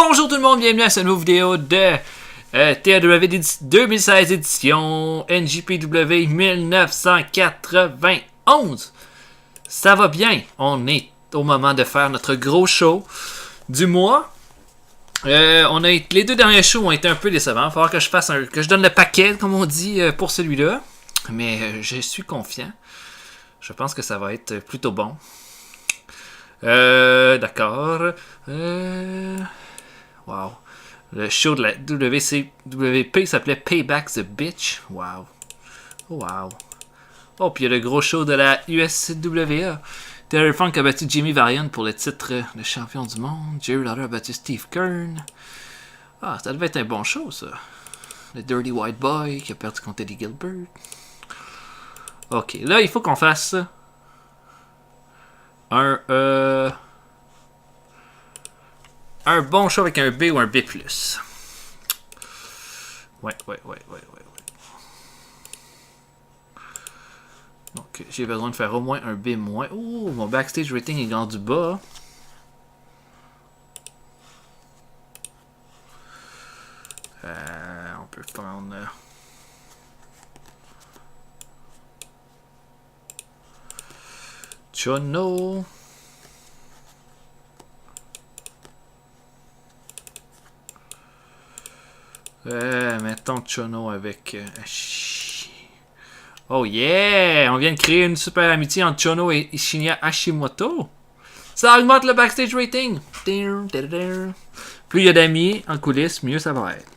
Bonjour tout le monde, bienvenue à cette nouvelle vidéo de TAW 2016 édition NJPW 1991. Ça va bien, on est au moment de faire notre gros show du mois. Les deux derniers shows ont été un peu décevants. Il va falloir que je donne le paquet, comme on dit, pour celui-là. Mais je suis confiant. Je pense que ça va être plutôt bon. D'accord. Wow. Le show de la WCWP s'appelait Payback the Bitch. Wow. Wow. Oh, puis il y a le gros show de la USCWA. Terry Funk a battu Jimmy Valiant pour le titre de champion du monde. Jerry Lawler a battu Steve Kern. Ah, ça devait être un bon show, ça. Le Dirty White Boy qui a perdu contre Eddie Gilbert. Ok, là, il faut qu'on fasse un bon show avec un B ou un B+. Ouais. Donc, j'ai besoin de faire au moins un B-. Oh, mon backstage rating est dans du bas. On peut prendre... Chono. Mettons Chono avec... Oh yeah! On vient de créer une super amitié entre Chono et Shinya Hashimoto. Ça augmente le backstage rating. Plus il y a d'amis en coulisses, mieux ça va être.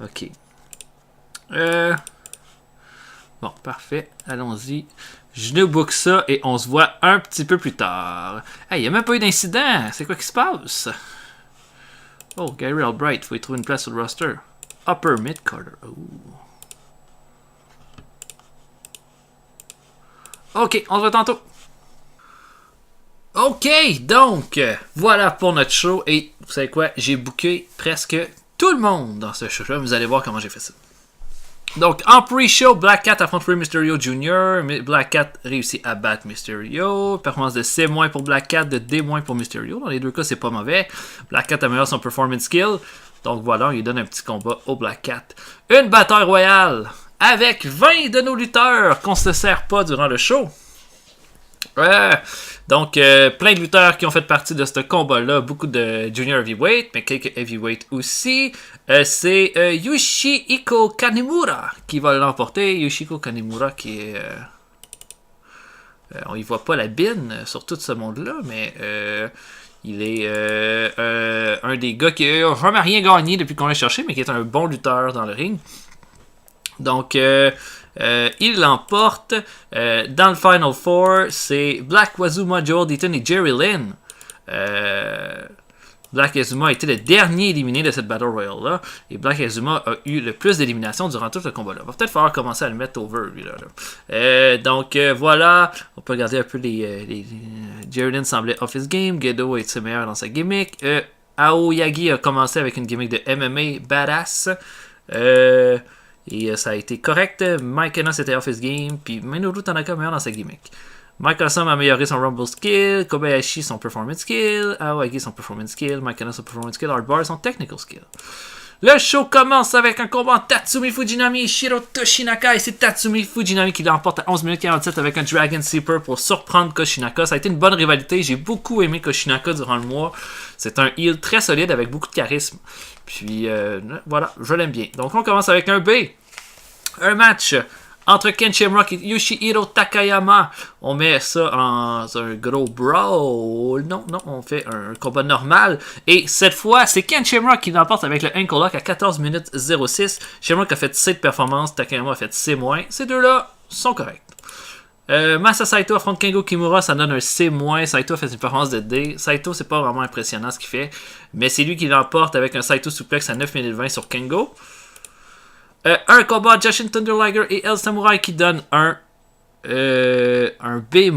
Ok. Bon, parfait. Allons-y. Je nous book ça et on se voit un petit peu plus tard. Hey, il n'y a même pas eu d'incident. C'est quoi qui se passe? Oh, Gary Albright. Faut y trouver une place sur le roster. Upper mid-carter. Ok, on se voit tantôt. Ok, donc, voilà pour notre show. Et vous savez quoi? J'ai booké presque tout le monde dans ce show-là. Vous allez voir comment j'ai fait ça. Donc, en pre-show, Black Cat affronte Rey Mysterio Jr. Black Cat réussit à battre Mysterio. Performance de C- pour Black Cat, de D- pour Mysterio. Dans les deux cas, c'est pas mauvais. Black Cat améliore son performance skill. Donc voilà, on lui donne un petit combat au Black Cat. Une bataille royale avec 20 de nos lutteurs qu'on ne se sert pas durant le show. Donc, plein de lutteurs qui ont fait partie de ce combat-là. Beaucoup de junior heavyweight, mais quelques heavyweight aussi. C'est Yoshihiko Kanemaru qui va l'emporter. Yoshihiko Kanemaru qui est... on y voit pas la bine sur tout ce monde-là, mais il est un des gars qui n'a jamais rien gagné depuis qu'on l'a cherché, mais qui est un bon lutteur dans le ring. Donc... il l'emporte. Dans le Final Four, c'est Black Wazuma, Joel Deaton et Jerry Lynn. Black Wazuma a été le dernier éliminé de cette Battle Royale-là. Et Black Wazuma a eu le plus d'éliminations durant tout le combat-là. Va peut-être falloir commencer à le mettre over, lui-là. Donc, voilà. On peut regarder un peu les Jerry Lynn semblait off his game. Gedo est meilleur dans sa gimmick. Aoyagi a commencé avec une gimmick de MMA badass. Et ça a été correct. Mike Enos était off his game. Puis Minoru Tanaka meilleur dans sa gimmick. Mike Awesome a amélioré son Rumble skill. Kobayashi son performance skill. Aoyagi son performance skill. Mike Enos son performance skill. Hardbar son technical skill. Le show commence avec un combat entre Tatsumi Fujinami et Shiro Toshinaka. Et c'est Tatsumi Fujinami qui l'emporte à 11 minutes 47 avec un Dragon Sleeper pour surprendre Koshinaka. Ça a été une bonne rivalité. J'ai beaucoup aimé Koshinaka durant le mois. C'est un heel très solide avec beaucoup de charisme. Puis voilà, je l'aime bien. Donc on commence avec un B. Un match entre Ken Shamrock et Yoshihiro Takayama. On met ça en un gros brawl. Non, on fait un combat normal. Et cette fois, c'est Ken Shamrock qui l'emporte avec le ankle lock à 14 minutes 06. Shamrock a fait C de performance, Takayama a fait C-. Ces deux-là sont corrects. Masa Saito affronte Kengo Kimura, ça donne un C-. Saito fait une performance de D. Saito, c'est pas vraiment impressionnant ce qu'il fait. Mais c'est lui qui l'emporte avec un Saito suplex à 9 minutes 20 sur Kengo. Un combat Jushin Thunder Liger et El Samurai qui donne un B-.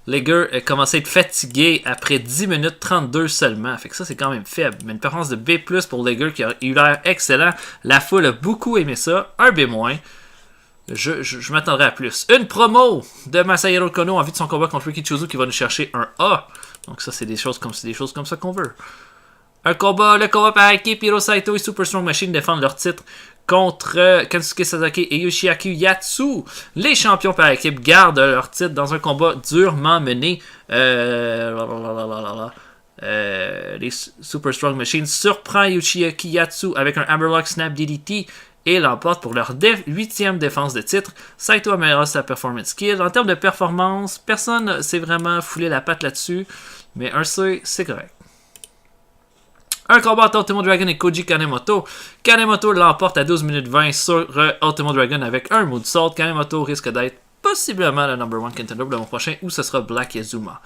Liger a commencé à être fatigué après 10 minutes 32 seulement. Fait que ça, c'est quand même faible. Mais une performance de B+ pour Liger qui a eu l'air excellent. La foule a beaucoup aimé ça. Un B-. Je m'attendrais à plus. Une promo de Masahiro Kono en vue de son combat contre Ricky Chuzo qui va nous chercher un A. Donc ça, c'est des choses comme ça qu'on veut. Le combat par équipe, Hiro Saito et Super Strong Machine défendent leur titre contre Kensuke Sasaki et Yoshiaki Yatsu. Les champions par équipe gardent leur titre dans un combat durement mené. Les Super Strong Machine surprend Yoshiaki Yatsu avec un Hammerlock Snap DDT et l'emporte pour leur 8e défense de titre. Saito améliore sa performance skill. En termes de performance, personne s'est vraiment foulé la patte là-dessus, mais un C, c'est correct. Un combat entre Ultimo Dragon et Koji Kanemoto. Kanemoto l'emporte à 12 minutes 20 sur Ultimo Dragon avec un moonsault. Kanemoto risque d'être possiblement le number 1 contender le mois prochain, où ce sera Black Yazuma.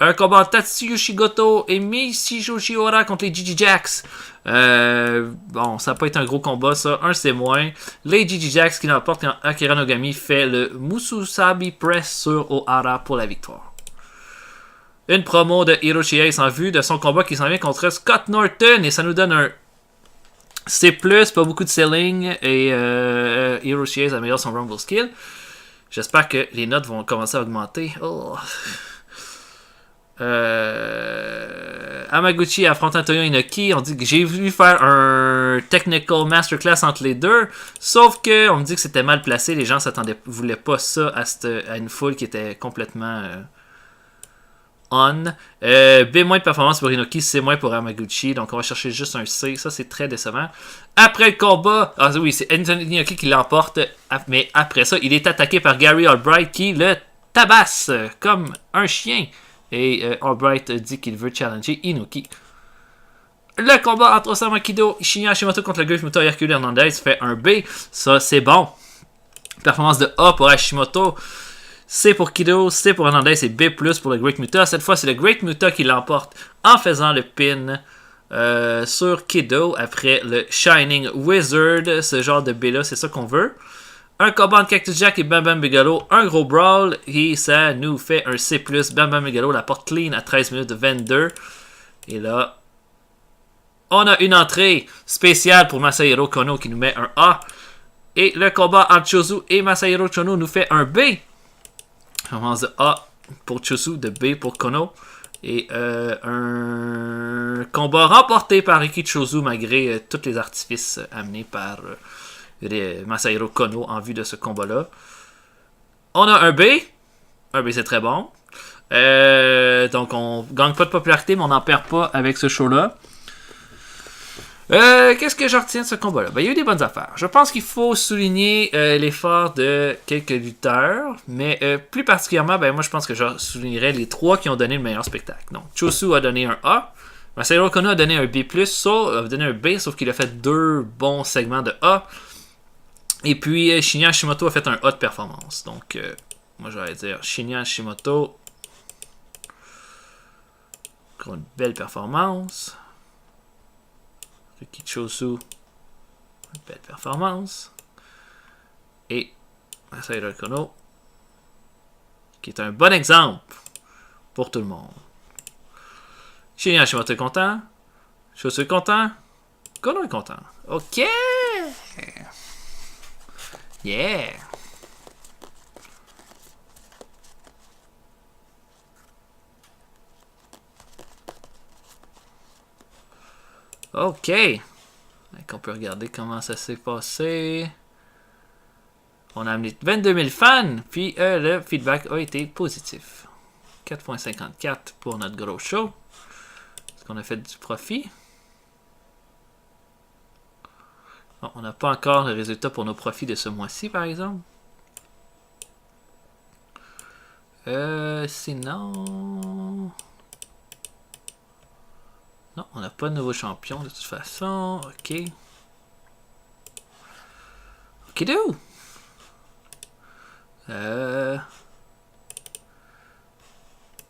Un combat entre Tatsuyoshi Goto et Miyoshi Ora contre les Gigi Jacks. Bon, ça n'a pas été un gros combat, ça. Un, c'est moins. Les Gigi Jacks qui l'emportent quand Akira Nogami fait le Mususabi Press sur Ohara pour la victoire. Une promo de Hiroshi Ace en vue de son combat qui s'en vient contre Scott Norton. Et ça nous donne un C+, pas beaucoup de selling. Et Hiroshi Ace améliore son Rumble Skill. J'espère que les notes vont commencer à augmenter. Oh. Hamaguchi affrontant Toyo Inoki. On dit que j'ai voulu faire un technical masterclass entre les deux. Sauf que on me dit que c'était mal placé. Les gens voulaient pas ça à une foule qui était complètement... on. B- de performance pour Inoki, C- pour Hamaguchi. Donc on va chercher juste un C. Ça c'est très décevant. Après le combat, ah oui, c'est Anthony Inoki qui l'emporte. Mais après ça, il est attaqué par Gary Albright qui le tabasse comme un chien. Et Albright dit qu'il veut challenger Inoki. Le combat entre Osamu Kido et Shinya Hashimoto contre le Great Muta Hercule Hernandez fait un B. Ça c'est bon. Performance de A pour Hashimoto. C pour Kido, C pour Hernandez et B+, pour le Great Muta. Cette fois, c'est le Great Muta qui l'emporte en faisant le pin sur Kido après le Shining Wizard. Ce genre de B-là, c'est ça qu'on veut. Un combat entre Cactus Jack et Bam Bam Bigelow. Un gros brawl et ça nous fait un C+. Bam Bam Bigelow la porte clean à 13 minutes 22. Et là, on a une entrée spéciale pour Masahiro Kono qui nous met un A. Et le combat entre Chosu et Masahiro Kono nous fait un B. On commence de A pour Chosu, de B pour Kono. Et un combat remporté par Riki Chosu malgré tous les artifices amenés par Masahiro Kono en vue de ce combat-là. On a un B. Un B, c'est très bon. Donc, on gagne pas de popularité, mais on n'en perd pas avec ce show-là. Qu'est-ce que je retiens de ce combat-là? Ben, il y a eu des bonnes affaires. Je pense qu'il faut souligner l'effort de quelques lutteurs, mais plus particulièrement, ben, moi je pense que je soulignerais les 3 qui ont donné le meilleur spectacle. Donc, Chosu a donné un A, Masahiro Kono a donné un B+, So a donné un B, sauf qu'il a fait 2 bons segments de A. Et puis, Shinya Hashimoto a fait un A de performance. Donc, moi j'allais dire Shinya Hashimoto. Encore une belle performance. Riki Chosu, une belle performance. Et Masahiro Kono, qui est un bon exemple pour tout le monde. Shinya Hashimoto est content. Chosu est content. Kono est content. Ok! Yeah! Ok. Donc on peut regarder comment ça s'est passé. On a amené 22 000 fans, puis le feedback a été positif. 4.54 pour notre gros show. Est-ce qu'on a fait du profit? Bon, on n'a pas encore le résultat pour nos profits de ce mois-ci, par exemple. Sinon... Non, on n'a pas de nouveau champion de toute façon. Ok. Ok, d'où?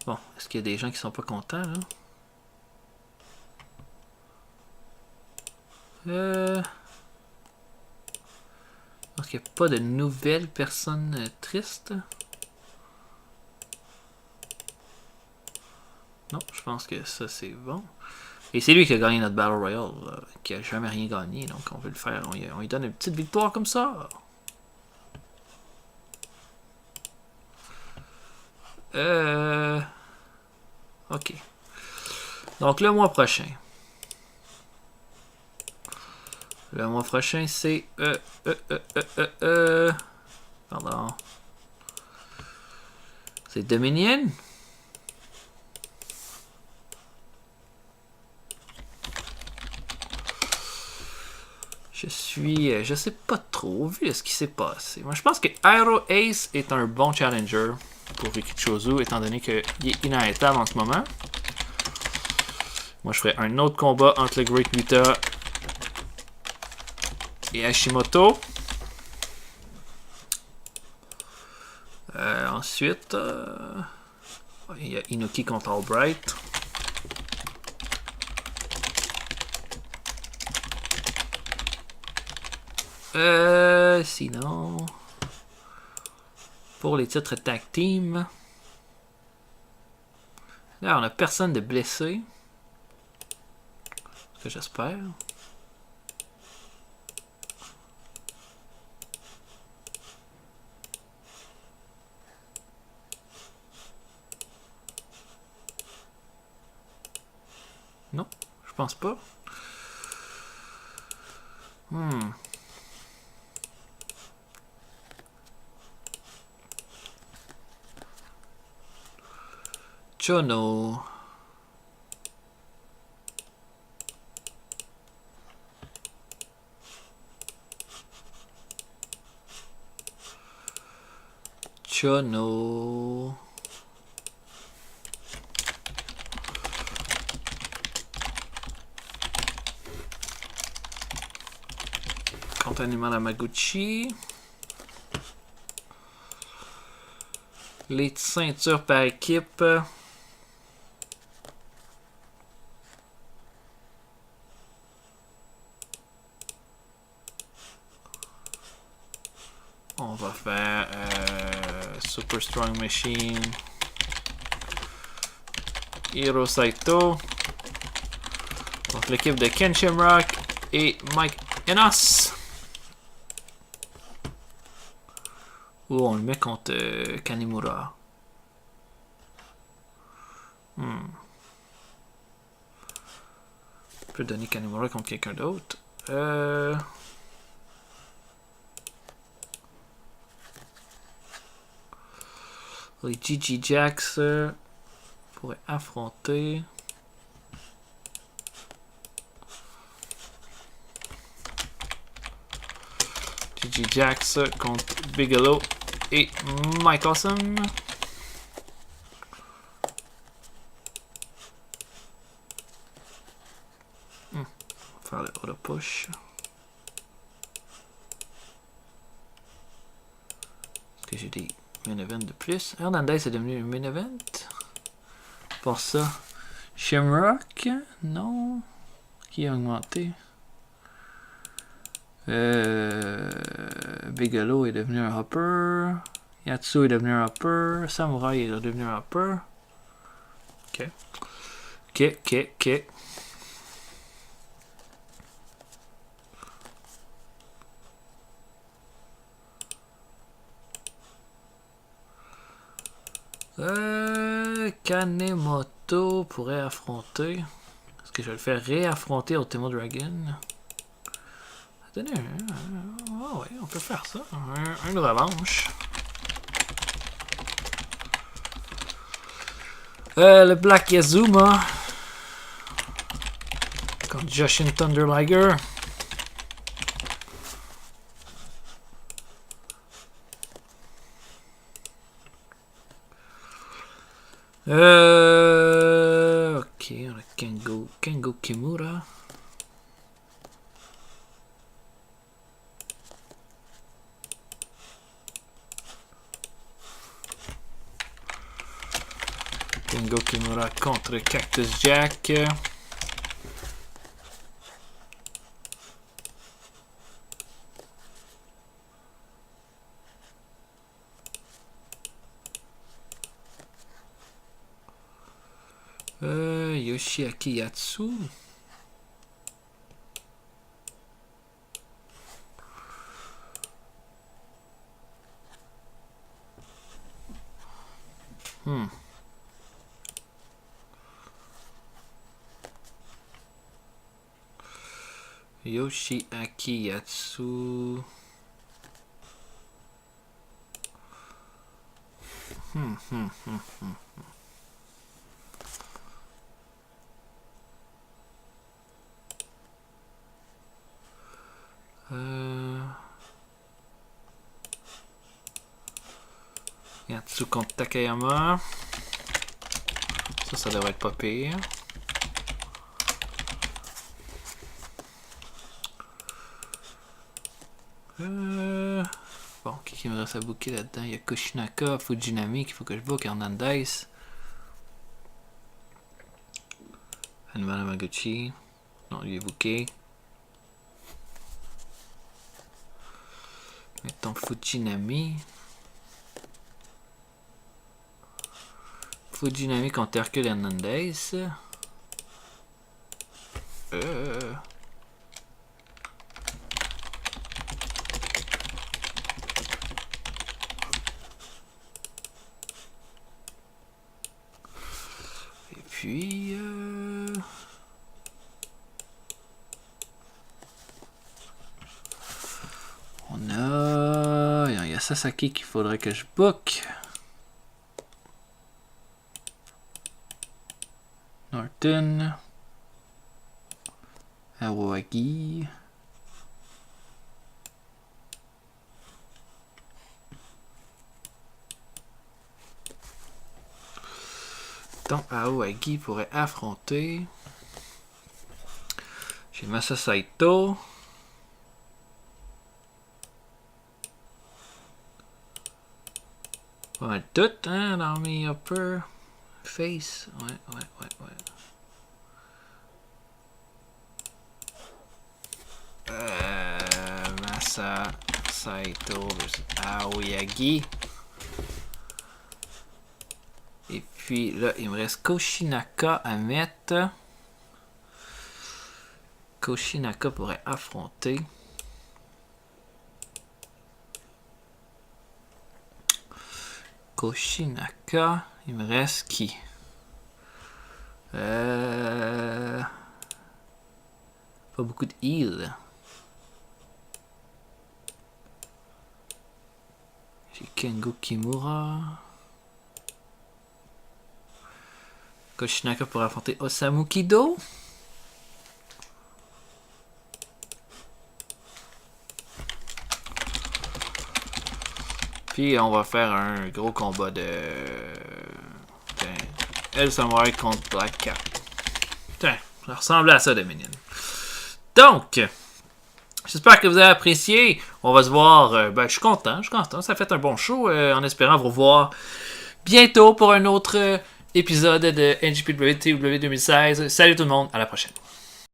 Bon, est-ce qu'il y a des gens qui sont pas contents, là? Est-ce qu'il n'y a pas de nouvelles personnes tristes? Non, je pense que ça c'est bon. Et c'est lui qui a gagné notre Battle Royale, qui a jamais rien gagné, donc on veut le faire. On lui donne une petite victoire comme ça. Ok. Donc, le mois prochain. Le mois prochain, c'est... Pardon. C'est Dominion. Je sais pas trop, vu ce qui s'est passé. Moi, je pense que Aero Ace est un bon challenger pour Rikichozu, étant donné qu'il est inarrêtable en ce moment. Moi, je ferai un autre combat entre le Great Muta et Hashimoto. Ensuite, il y a Inoki contre Albright. Sinon, pour les titres tag team, là, on a personne de blessé. Ce que j'espère. Non, je pense pas. Chono. Chono. Contre Animal Amaguchi. Les ceintures par équipe. On va faire Super Strong Machine. Hiro Saito. Donc l'équipe de Ken Shamrock et Mike Enos. Ou on le met contre Kanimura. On peut donner Kanimura contre quelqu'un d'autre. Les Gigi Jacks pourraient affronter. Gigi Jacks contre Bigelow et Mike Awesome. On va faire le auto push. Est-ce que j'ai des main event de plus? Hernandez est devenu un main event. Pour ça, Shamrock, non. Qui a augmenté? Bigelow est devenu un hopper. Yatsu est devenu un hopper. Samurai est devenu un hopper. Ok. Ok. Kanemoto pourrait affronter. Est-ce que je vais le faire réaffronter Ultimo Dragon? Attendez, ouais, on peut faire ça. Une revanche. Le Black Yazuma contre Jushin Thunder Liger. Ok, on a Kengo Kimura. Kengo Kimura contre Cactus Jack. Yoshiaki Yatsu. Yoshiaki Yatsu. Yatsu contre Takayama. Ça devrait être pas pire. Bon, qui me reste à booker là-dedans? Il y a Koshinaka, Fujinami qu'il faut que je book, Hernandez. Hanma Yamaguchi. Non, lui est booké. Mettons Fujinami. Fujinami contre Hercule Hernandez. Et puis... on a... Il y a Sasaki qu'il faudrait que je book. Norton. Aoagi. Donc Aoagi pourrait affronter. J'ai Masa Saito. Pas mal tout, hein, dans mes upper face. Ouais. Masa Saito versus Aoyagi. Et puis là, il me reste Koshinaka à mettre. Koshinaka pourrait affronter. Koshinaka, il me reste qui? Pas beaucoup de heal. J'ai Kengo Kimura. Koshinaka pour affronter Osamu Kido. Puis on va faire un gros combat de... El Samurai contre Black Cat. Tiens, ça ressemble à ça, Dominion. Donc, j'espère que vous avez apprécié. On va se voir. Je suis content. Ça fait un bon show. En espérant vous revoir bientôt pour un autre épisode de NJPW TW 2016. Salut tout le monde, à la prochaine.